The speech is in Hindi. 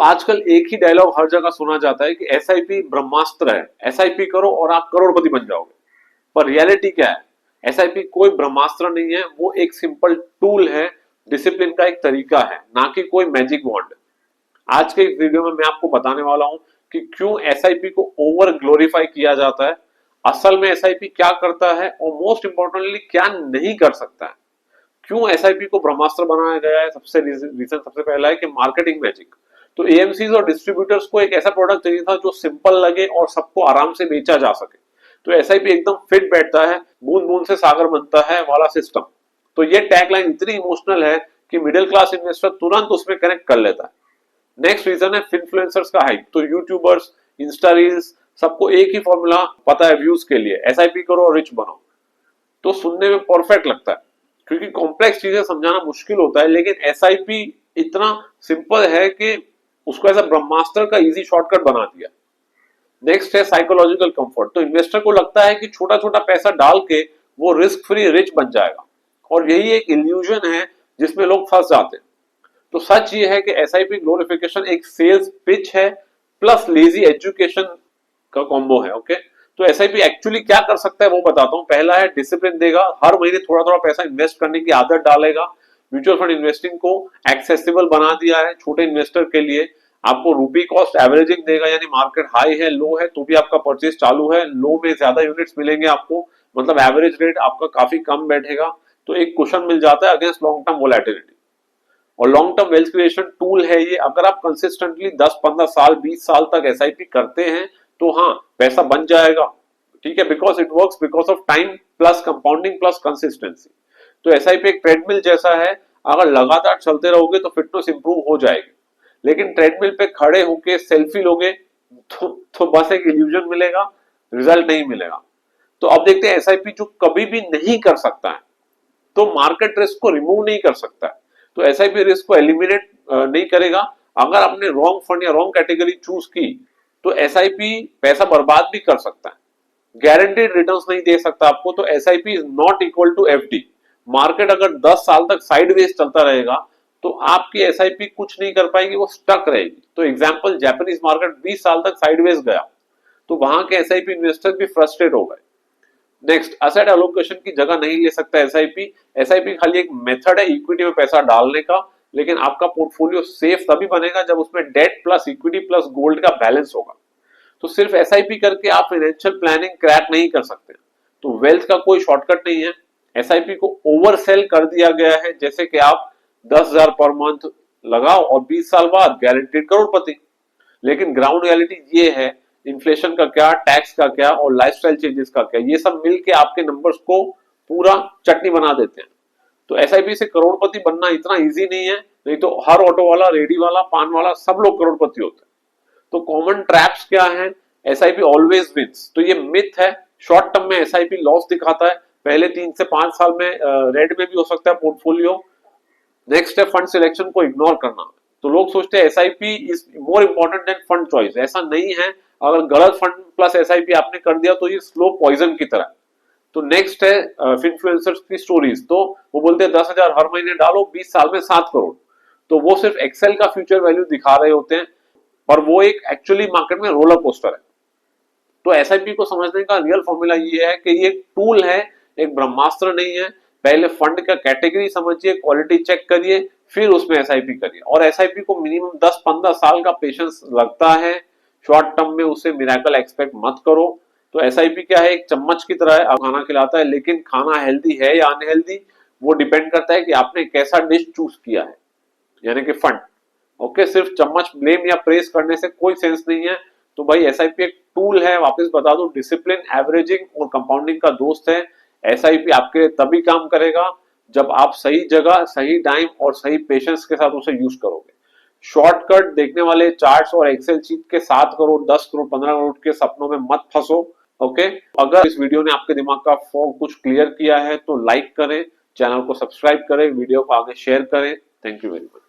आजकल एक ही डायलॉग हर जगह सुना जाता है कि एसआईपी ब्रह्मास्त्र है, एसआईपी करो और आप करोड़पति बन जाओगे। पर रियलिटी क्या है? एसआईपी कोई ब्रह्मास्त्र नहीं है, वो एक सिंपल टूल है, डिसिप्लिन का एक तरीका है, ना कि कोई मैजिक वॉन्ड। आज के इस वीडियो में मैं आपको बताने वाला हूं कि क्यों एसआईपी को ओवर ग्लोरीफाई किया जाता है, असल में एसआईपी क्या करता है और मोस्ट इंपॉर्टेंटली क्या नहीं कर सकता है। क्यों एसआईपी को ब्रह्मास्त्र बनाया गया है? सबसे रीजन सबसे पहला है कि मार्केटिंग मैजिक। तो एएमसीज और डिस्ट्रीब्यूटर्स को एक ऐसा प्रोडक्ट चाहिए था जो सिंपल लगे और सबको आराम से बेचा जा सके। तो एसआईपी एकदम फिट बैठता है, बूंद बूंद से सागर बनता है वाला सिस्टम। तो ये टैगलाइन इतनी इमोशनल है कि मिडिल क्लास इन्वेस्टर तुरंत उसमें कनेक्ट कर लेता है। नेक्स्ट रीजन है इन्फ्लुएंसर्स का हाइप। तो यूट्यूबर्स, इंस्टा रील्स, सबको एक ही फॉर्मूला पता है व्यूज के लिए, एसआईपी करो और रिच बनो। तो सुनने में परफेक्ट लगता है क्योंकि कॉम्प्लेक्स चीजें समझाना मुश्किल होता है, लेकिन एसआईपी इतना सिंपल है कि उसको ऐसा ब्रह्मास्त्र का इजी शॉर्टकट बना दिया। नेक्स्ट है साइकोलॉजिकल कंफर्ट। तो इन्वेस्टर को लगता है कि छोटा छोटा पैसा डाल के वो रिस्क फ्री रिच बन जाएगा, और यही एक इल्यूजन है जिसमें लोग फंस जाते हैं। तो सच ये है कि एसआईपी ग्लोरिफिकेशन एक सेल्स पिच है प्लस लेजी एजुकेशन का कॉम्बो है। ओके, तो एसआईपी एक्चुअली क्या कर सकता है वो बताता हूं। पहला है डिसिप्लिन देगा, हर महीने थोड़ा थोड़ा पैसा इन्वेस्ट करने की आदत डालेगा। म्यूचुअल फंड इन्वेस्टिंग को एक्सेसिबल बना दिया है छोटे इन्वेस्टर के लिए। आपको रूपी कॉस्ट एवरेजिंग देगा, यानी मार्केट हाई है, लो है तो भी आपका परचेज चालू है, लो में ज्यादा यूनिट्स मिलेंगे आपको, मतलब एवरेज रेट आपका काफी कम बैठेगा। तो एक कुशन मिल जाता है अगेंस्ट लॉन्ग टर्म वोलेटिलिटी। और long term wealth creation tool है ये। अगर आप कंसिस्टेंटली 10-15 साल 20 साल तक एसआईपी करते हैं तो हाँ, पैसा बन जाएगा। ठीक है, because it works because of time plus compounding plus consistency. तो एसआईपी एक ट्रेडमिल जैसा है, अगर लगातार चलते रहोगे तो फिटनेस इंप्रूव हो जाएगी। लेकिन ट्रेडमिल पे खड़े होके सेल्फी लोगे तो बस एक इल्यूजन मिलेगा, रिजल्ट नहीं मिलेगा। तो अब देखते हैं एसआईपी जो कभी भी नहीं कर सकता है, तो मार्केट रिस्क को रिमूव नहीं कर सकता है। तो एसआईपी रिस्क को एलिमिनेट नहीं करेगा। अगर आपने रॉन्ग फंड या रॉन्ग कैटेगरी चूज की तो एसआईपी पैसा बर्बाद भी कर सकता है, गारंटीड रिटर्न्स नहीं दे सकता आपको। तो SIP is not equal to FD. Market अगर 10 साल तक साइडवेज चलता रहेगा तो आपकी एसआईपी कुछ नहीं कर पाएगी, वो स्टक रहेगी। तो एग्जांपल, जापानीज मार्केट 20 साल तक साइडवेज गया तो वहां के एसआईपी इन्वेस्टर भी फ्रस्ट्रेट हो गए। नेक्स्ट, असेट एलोकेशन की जगह नहीं ले सकता एसआईपी। एसआईपी खाली एक मेथड है इक्विटी में पैसा डालने का, लेकिन आपका पोर्टफोलियो सेफ तभी बनेगा जब उसमें debt plus equity plus gold का बैलेंस होगा। तो सिर्फ एसआईपी करके आप फाइनेंशियल प्लानिंग क्रैक नहीं कर सकते। तो वेल्थ का कोई शॉर्टकट नहीं है। एसआईपी को ओवर सेल कर दिया गया है, जैसे कि आप 10,000 पर मंथ लगाओ और 20 साल बाद गारंटीड करोड़पति। लेकिन ग्राउंड रियलिटी ये है, इन्फ्लेशन का क्या, टैक्स का क्या और लाइफस्टाइल चेंजेस का क्या, ये सब मिलके आपके नंबर्स को पूरा चटनी बना देते हैं। तो एसआईपी से करोड़पति बनना इतना इजी नहीं है, नहीं तो हर ऑटो वाला, रेडी वाला, पान वाला सब लोग करोड़पति होते हैं। तो कॉमन ट्रैप्स क्या है? एसआईपी ऑलवेज विंस, तो ये मिथ है। शॉर्ट टर्म में एसआईपी लॉस दिखाता है, पहले 3 से 5 साल में रेड में भी हो सकता है पोर्टफोलियो। नेक्स्ट है फंड सिलेक्शन को इग्नोर करना। तो लोग सोचते हैं SIP is more important than fund choice, ऐसा नहीं है। अगर गलत फंड प्लस एसआईपी आपने कर दिया तो ये स्लो पॉइजन की तरह। तो नेक्स्ट है इन्फ्लुएंसर्स की स्टोरीज। तो वो बोलते हैं 10,000 हर महीने डालो, 20 साल में 7 करोड़। तो वो सिर्फ एक्सेल का फ्यूचर वैल्यू दिखा रहे होते हैं, पर वो एक एक्चुअली मार्केट में रोलर कोस्टर है। तो एसआईपी को समझने का रियल फॉर्मूला ये है कि ये एक टूल है, एक ब्रह्मास्त्र नहीं है। पहले फंड का कैटेगरी समझिए, क्वालिटी चेक करिए, फिर उसमें एसआईपी करिए। और एसआईपी को मिनिमम 10-15 साल का पेशेंस लगता है। शॉर्ट टर्म में उसे मिरेकल एक्सपेक्ट मत करो। तो एसआईपी क्या है, एक चम्मच की तरह है, खाना खिलाता है, लेकिन खाना हेल्दी है या अनहेल्दी वो डिपेंड करता है कि आपने कैसा डिश चूज किया है, यानी कि फंड। ओके, सिर्फ चम्मच ब्लेम या प्रेस करने से कोई सेंस नहीं है। तो भाई एसआईपी एक टूल है, वापस बता दो, डिसिप्लिन, एवरेजिंग और कंपाउंडिंग का दोस्त है। एसआईपी आपके लिए तभी काम करेगा जब आप सही जगह, सही टाइम और सही पेशेंस के साथ उसे यूज करोगे। शॉर्टकट देखने वाले चार्ट्स और एक्सेल शीट के 7 करोड़, 10 करोड़, 15 करोड़ के सपनों में मत फंसो। ओके, अगर इस वीडियो ने आपके दिमाग का फॉग कुछ क्लियर किया है तो लाइक करें, चैनल को सब्सक्राइब करें, वीडियो को आगे शेयर करें। Thank you very much.